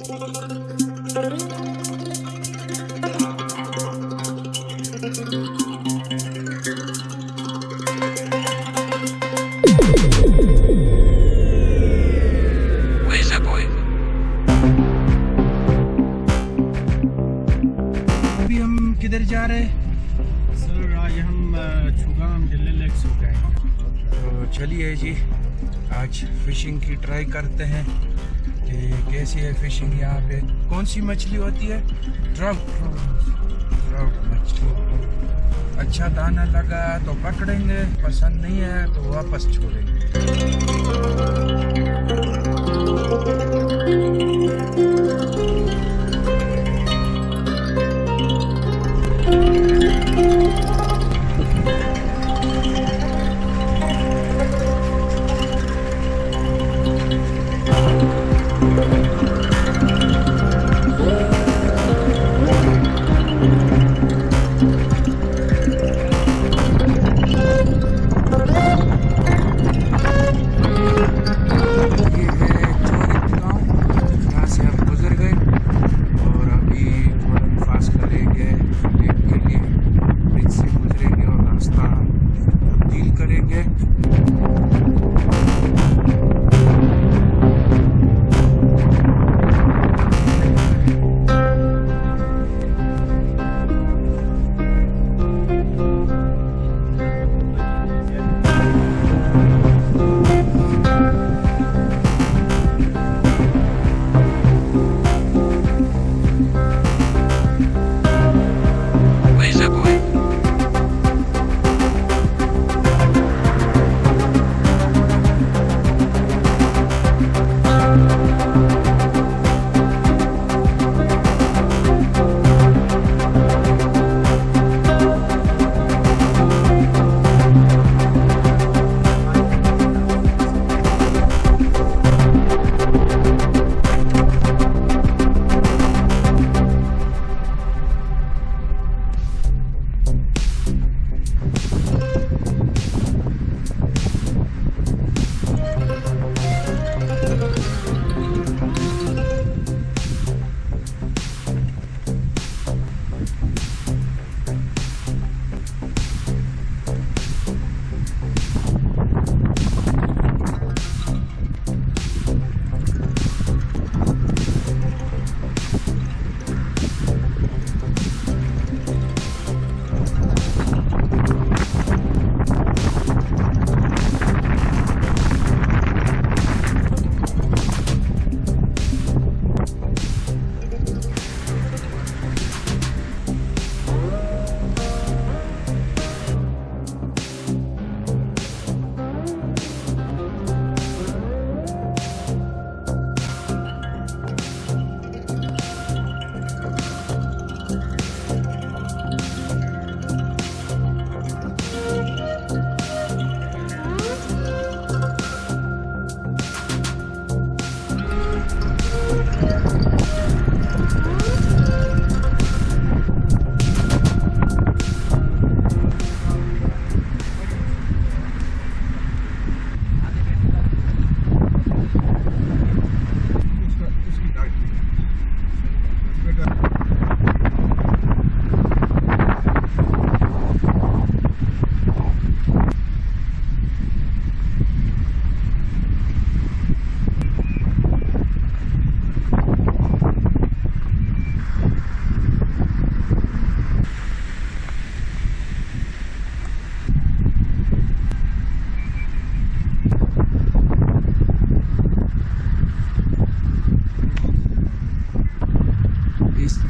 अभी हम किधर जा रहे हैं सर? आज हम छुगाम दिल्ली लेक से जाएंगे। तो चलिए जी, आज फिशिंग की ट्राई करते हैं कि कैसी है फिशिंग यहाँ पे। कौन सी मछली होती है? ट्राउट मछली। अच्छा दाना लगा तो पकड़ेंगे, पसंद नहीं है तो वापस छोड़ेंगे।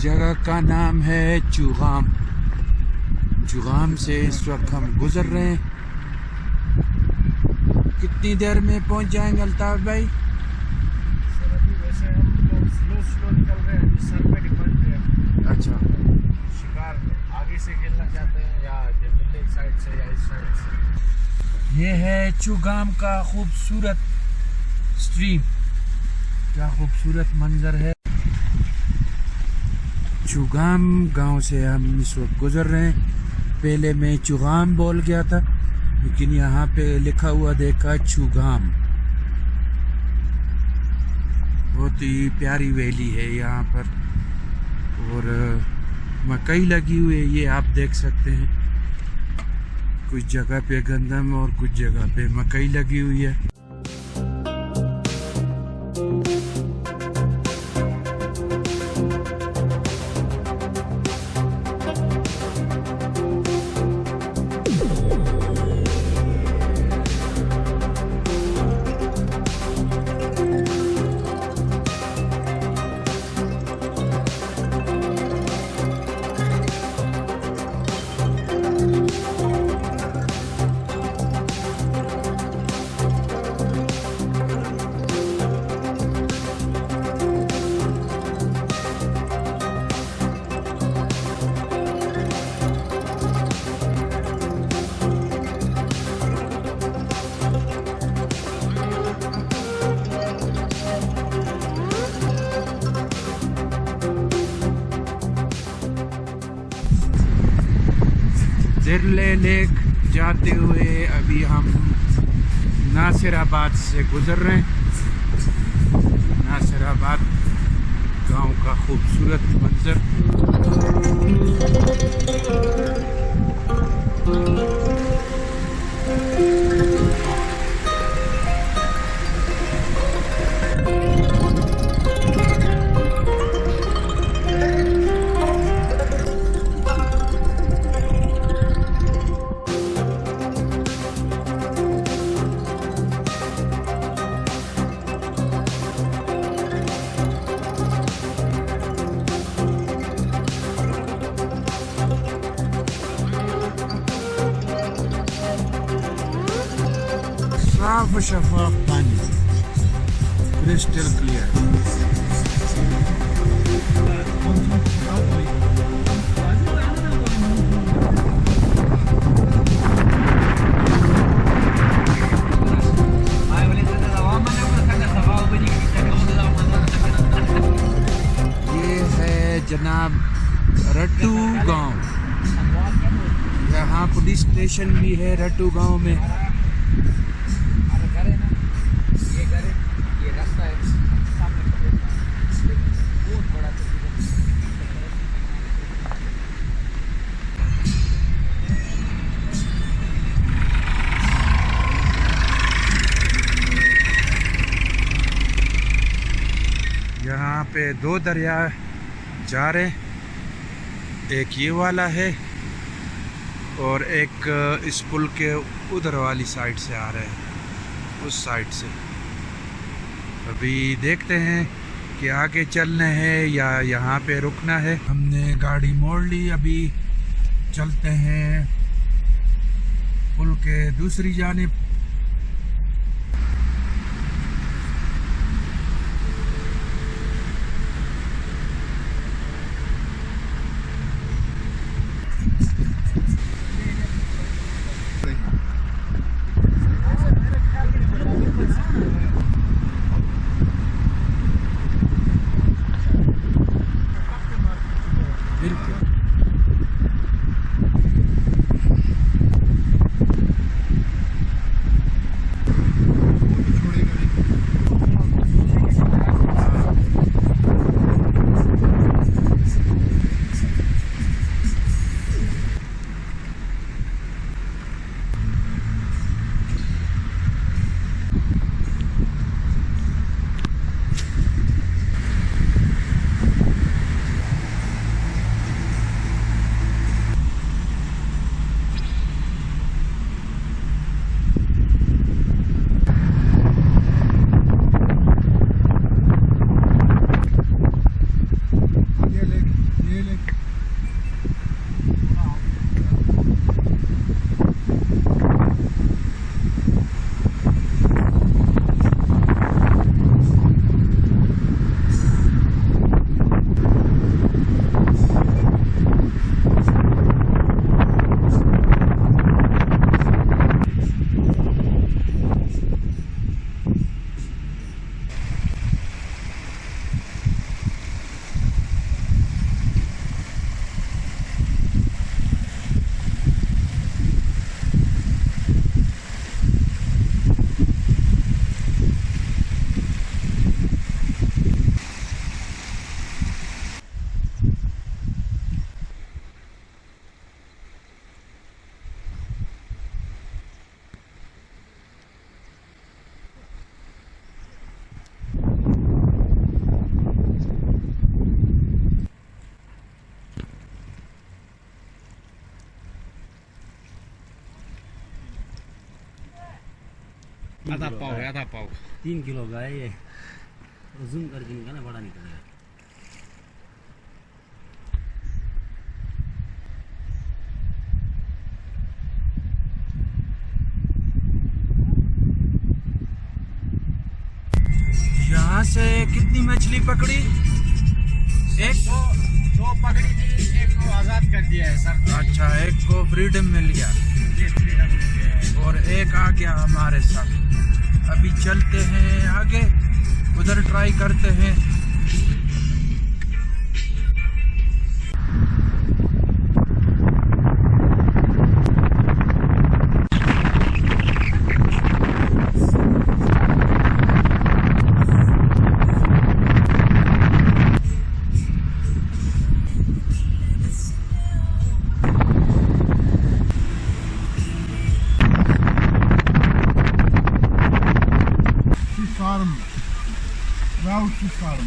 जगह का नाम है चुगाम। चुगाम से इस वक्त हम गुजर रहे हैं। कितनी देर में पहुंच जाएंगे अल्ताफ भाई? सर अभी वैसे हम लोग स्लो निकल रहे हैं, सर पे डिपेंड है। अच्छा, शिकार आगे से खेलना चाहते हैं या दिल्ली साइड से या इस साइड से। ये है चुगाम का खूबसूरत स्ट्रीम। क्या खूबसूरत मंजर है। चुगाम गांव से हम इस वक्त गुजर रहे हैं। पहले मैं चुगाम बोल गया था, लेकिन यहाँ पे लिखा हुआ देखा चुगाम। बहुत ही प्यारी वैली है यहाँ पर, और मकई लगी हुई है, ये आप देख सकते हैं। कुछ जगह पे गंदम और कुछ जगह पे मकई लगी हुई है। जिरले लेक जाते हुए अभी हम नासिराबाद से गुजर रहे हैं। नासिराबाद गांव का खूबसूरत मंजर। साफ शफाफ पानी, क्रिस्टल क्लियर। ये है जनाब रट्टू गांव। यहाँ पुलिस स्टेशन भी है रट्टू गांव में। यहाँ पे दो दरिया जा रहे हैं, एक ये वाला है और एक इस पुल के उधर वाली साइड से आ रहे हैं, उस साइड से। अभी देखते हैं कि आगे चलना है या यहाँ पे रुकना है। हमने गाड़ी मोड़ ली, अभी चलते हैं पुल के दूसरी जानिब। आधा पाव 3 किलो का है ये, जूम करके निकालना बड़ा निकलेगा। यहाँ से कितनी मछली पकड़ी? एक दो पकड़ी थी, एक को आजाद कर दिया है सर। अच्छा, एक को फ्रीडम मिल गया ये फ्रीडम मिल गया है। और एक आ गया हमारे साथ। अभी चलते हैं आगे, उधर ट्राई करते हैं। Farm, Route Farm.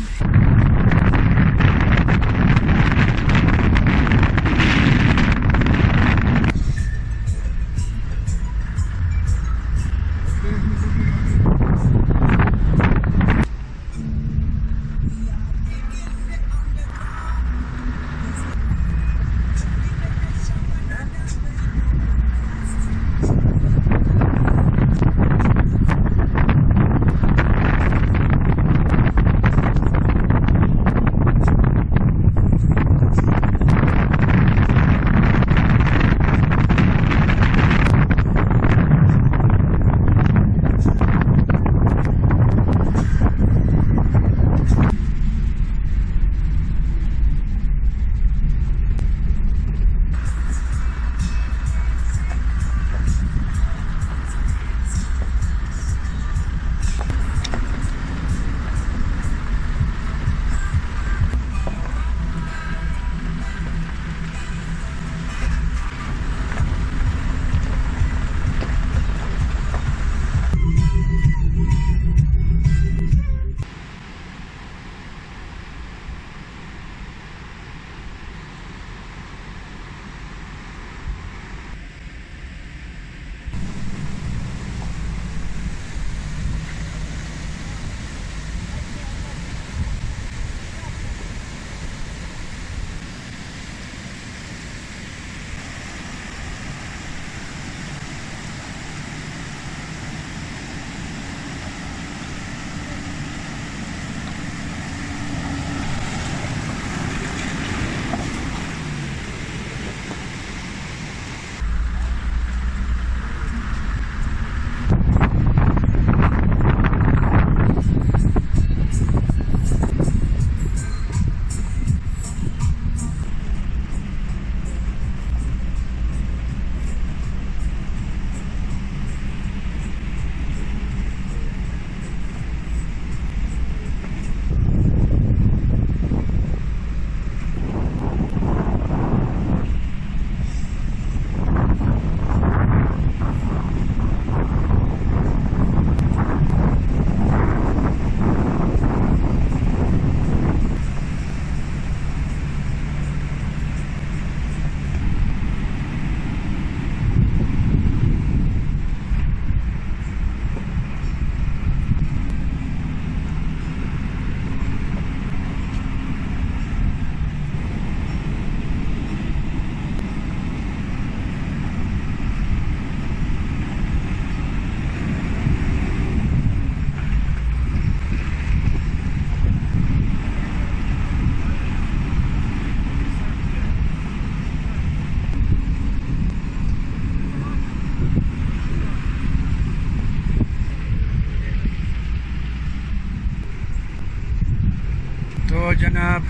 तो जनाब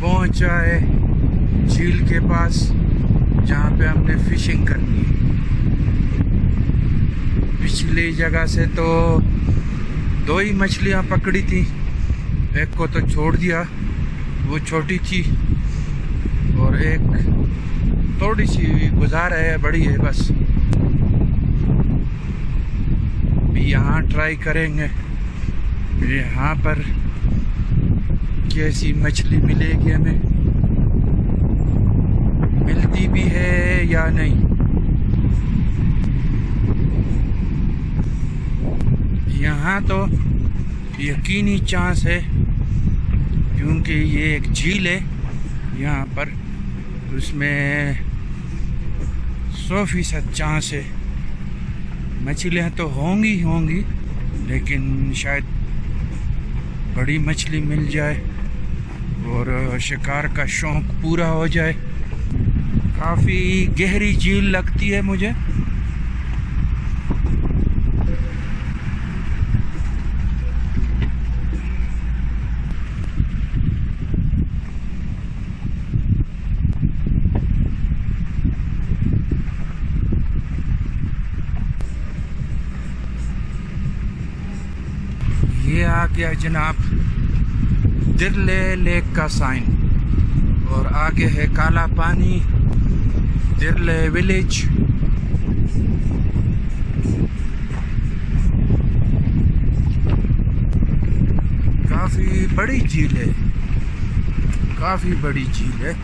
पहुंच आए झील के पास जहाँ पे हमने फिशिंग करनी है। पिछली जगह से तो 2 ही मछलियाँ पकड़ी थी, एक को तो छोड़ दिया, वो छोटी थी, और एक थोड़ी सी गुजार है, बड़ी है बस। यहाँ ट्राई करेंगे यहाँ पर कैसी मछली मिलेगी हमें, मिलती भी है या नहीं। यहाँ तो यकीनी चांस है क्योंकि ये एक झील है यहाँ पर, उसमें 100% चांस है। मछलियाँ तो होंगी लेकिन शायद बड़ी मछली मिल जाए और शिकार का शौक पूरा हो जाए। काफ़ी गहरी झील लगती है मुझे। ये आ गया जनाब दिरले लेक का साइन और आगे है काला पानी, दिरले विलेज। काफ़ी बड़ी झील है, काफ़ी बड़ी झील है।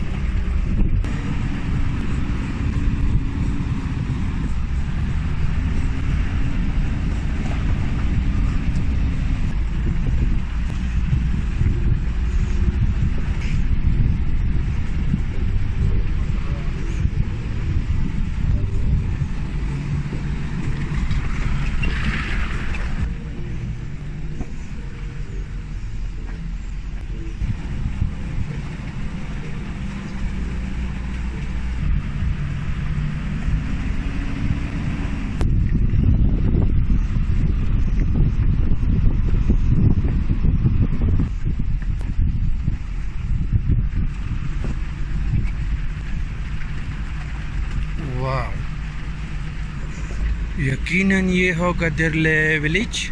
वाह, यकीनन ये होगा दिरले विलेज।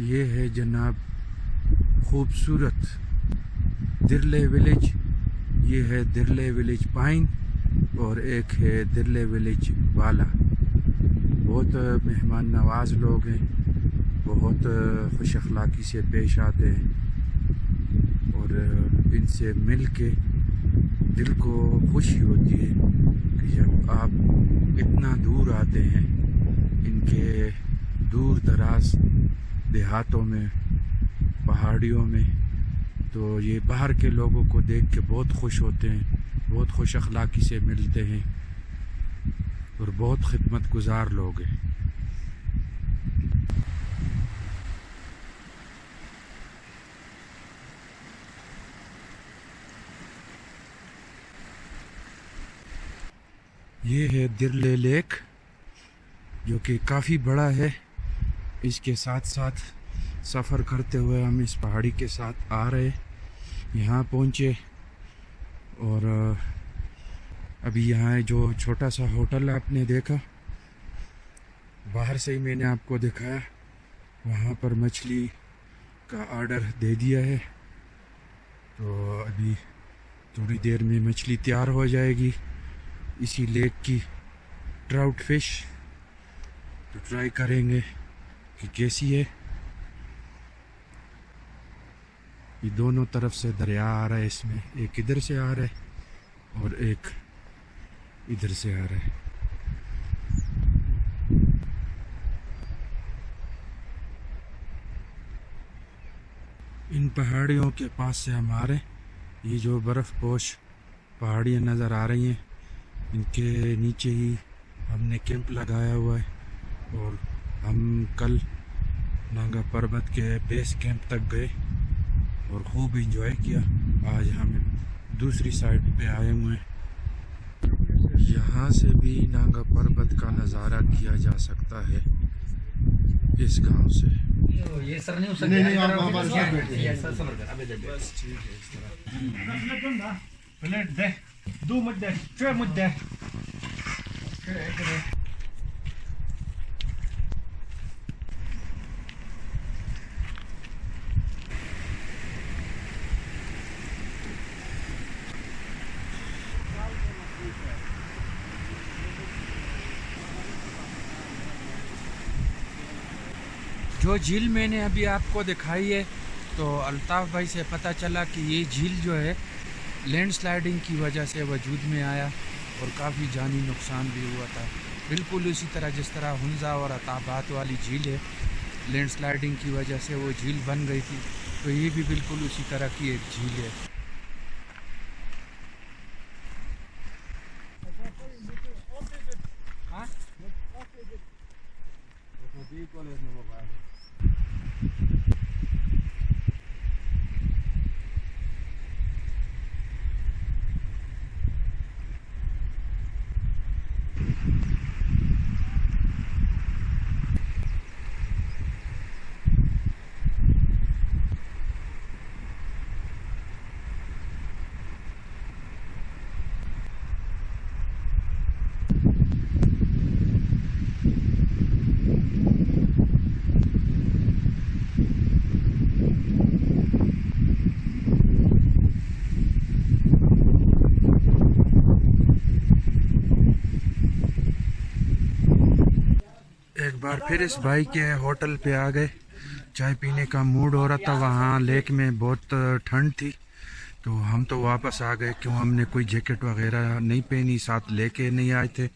ये है जनाब खूबसूरत दिरले विलेज। ये है दिरले विलेज पाइन और एक है दिरले विलेज वाला। बहुत मेहमान नवाज लोग हैं, बहुत खुश अखलाक़ी से पेश आते हैं और इनसे मिल के दिल को खुशी होती है कि जब आप इतना दूर आते हैं इनके दूर दराज देहातों में, पहाड़ियों में, तो ये बाहर के लोगों को देख के बहुत खुश होते हैं, बहुत खुश अखलाक़ी से मिलते हैं और बहुत खिदमत गुज़ार लोग हैं। ये है दिरले लेक जो कि काफ़ी बड़ा है। इसके साथ साथ सफ़र करते हुए हम इस पहाड़ी के साथ आ रहे, यहाँ पहुँचे और अभी यहाँ जो छोटा सा होटल आपने देखा, बाहर से ही मैंने आपको दिखाया, वहाँ पर मछली का ऑर्डर दे दिया है, तो अभी थोड़ी देर में मछली तैयार हो जाएगी इसी लेक की ट्राउट फिश। तो ट्राई करेंगे कि कैसी है। ये दोनों तरफ से दरिया आ रहा है, इसमें एक इधर से आ रहा है और एक इधर से आ रहा है। इन पहाड़ियों के पास से हम आ रहे हैं। ये जो बर्फ़ पोश पहाड़ियाँ नज़र आ रही हैं, इनके नीचे ही हमने कैंप लगाया हुआ है और हम कल नांगा पर्वत के बेस कैंप तक गए और खूब इंजॉय किया। आज हम दूसरी साइड पे आए हुए हैं। यहाँ से भी नांगा पर्वत का नज़ारा किया जा सकता है इस गांव से। ये सर नहीं हो सकता। नहीं आप हमारे साथ बैठिए। ये सर समझ गए। अबे बस ठीक है इस तरह। प्लेट दे, 2 मुद्दे, 3 मुद्दे। जो झील मैंने अभी आपको दिखाई है, तो अल्ताफ़ भाई से पता चला कि ये झील जो है लैंडस्लाइडिंग की वजह से वजूद में आया और काफ़ी जानी नुकसान भी हुआ था। बिल्कुल उसी तरह जिस तरह हुंजा और अताबात वाली झील है, लैंडस्लाइडिंग की वजह से वो झील बन गई थी, तो ये भी बिल्कुल उसी तरह की एक झील है। एक बार फिर इस भाई के होटल पे आ गए। चाय पीने का मूड हो रहा था। वहाँ लेक में बहुत ठंड थी, तो हम तो वापस आ गए। क्यों, हमने कोई जैकेट वगैरह नहीं पहनी, साथ लेके नहीं आए थे,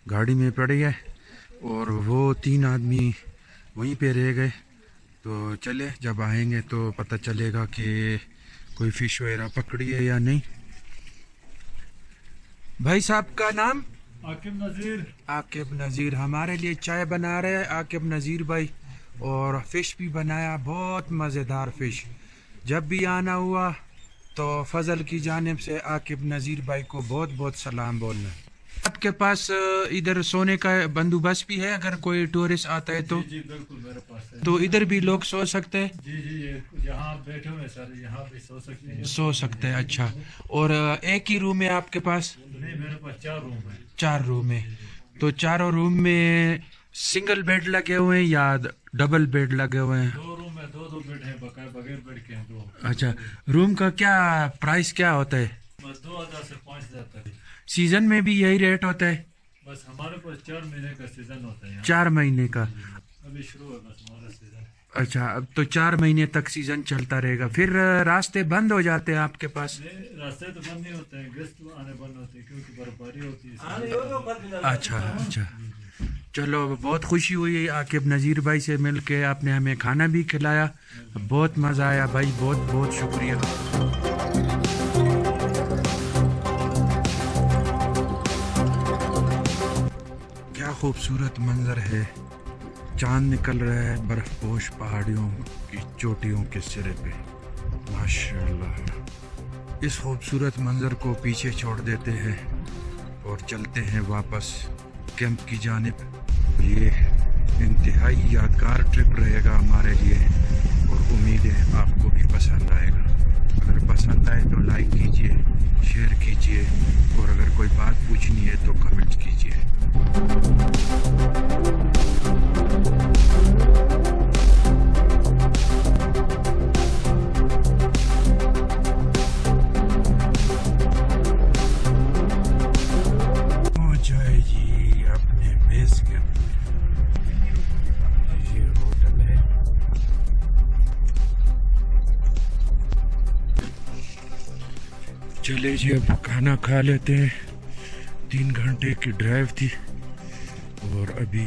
गाड़ी में पड़ी है। और वो 3 आदमी वहीं पे रह गए। तो चले, जब आएंगे तो पता चलेगा कि कोई फ़िश वगैरह पकड़ी है या नहीं। भाई साहब का नाम? आकिब नज़ीर। आकिब नज़ीर हमारे लिए चाय बना रहे हैं, आकिब नज़ीर भाई। और फ़िश भी बनाया, बहुत मज़ेदार फ़िश। जब भी आना हुआ तो फजल की जानिब से आकिब नज़ीर भाई को बहुत बहुत सलाम बोलना। आपके पास इधर सोने का बंदोबस्त भी है, अगर कोई टूरिस्ट आता है तो? जी बिल्कुल मेरे पास है। तो इधर भी लोग सो सकते हैं? जी जी, ये यहाँ बैठे हुए सर, यहाँ भी सो सकते हैं। सो सकते हैं, अच्छा। और एक ही रूम है आपके पास? नहीं, मेरे पास 4 रूम है। 4 रूम है। तो चारों रूम में सिंगल बेड लगे हुए हैं या डबल बेड लगे हुए हैं? 2 रूम में 2 बेड हैं, बगैर बेड के हैं 2। अच्छा, रूम का क्या प्राइस क्या होता है? बस 2000 से 5000 तक। सीजन में भी यही रेट होता है? बस हमारे पास 4 महीने का सीजन होता है। 4 महीने का? अभी शुरू है बस हमारा सीजन। अच्छा, अब तो 4 महीने तक सीजन चलता रहेगा। फिर रास्ते बंद हो जाते हैं आपके पास? नहीं, रास्ते तो बंद नहीं होते हैं, गेस्ट आने बंद होते हैं क्योंकि बर्फबारी होती है। अच्छा अच्छा, चलो बहुत खुशी हुई आकिब नज़ीर भाई से मिल के। आपने हमें खाना भी खिलाया, बहुत मज़ा आया भाई, बहुत बहुत शुक्रिया। क्या खूबसूरत मंजर है, चांद निकल रहा है बर्फपोश पहाड़ियों की चोटियों के सिरे पे, माशाल्लाह। इस खूबसूरत मंजर को पीछे छोड़ देते हैं और चलते हैं वापस कैंप की जानिब। ये इंतहाई यादगार ट्रिप रहेगा हमारे लिए और उम्मीद है आपको भी पसंद आएगा। अगर पसंद आए तो लाइक कीजिए, शेयर कीजिए और अगर कोई बात पूछनी है तो कमेंट कीजिए। चले जी अब खाना खा लेते हैं। 3 घंटे की ड्राइव थी और अभी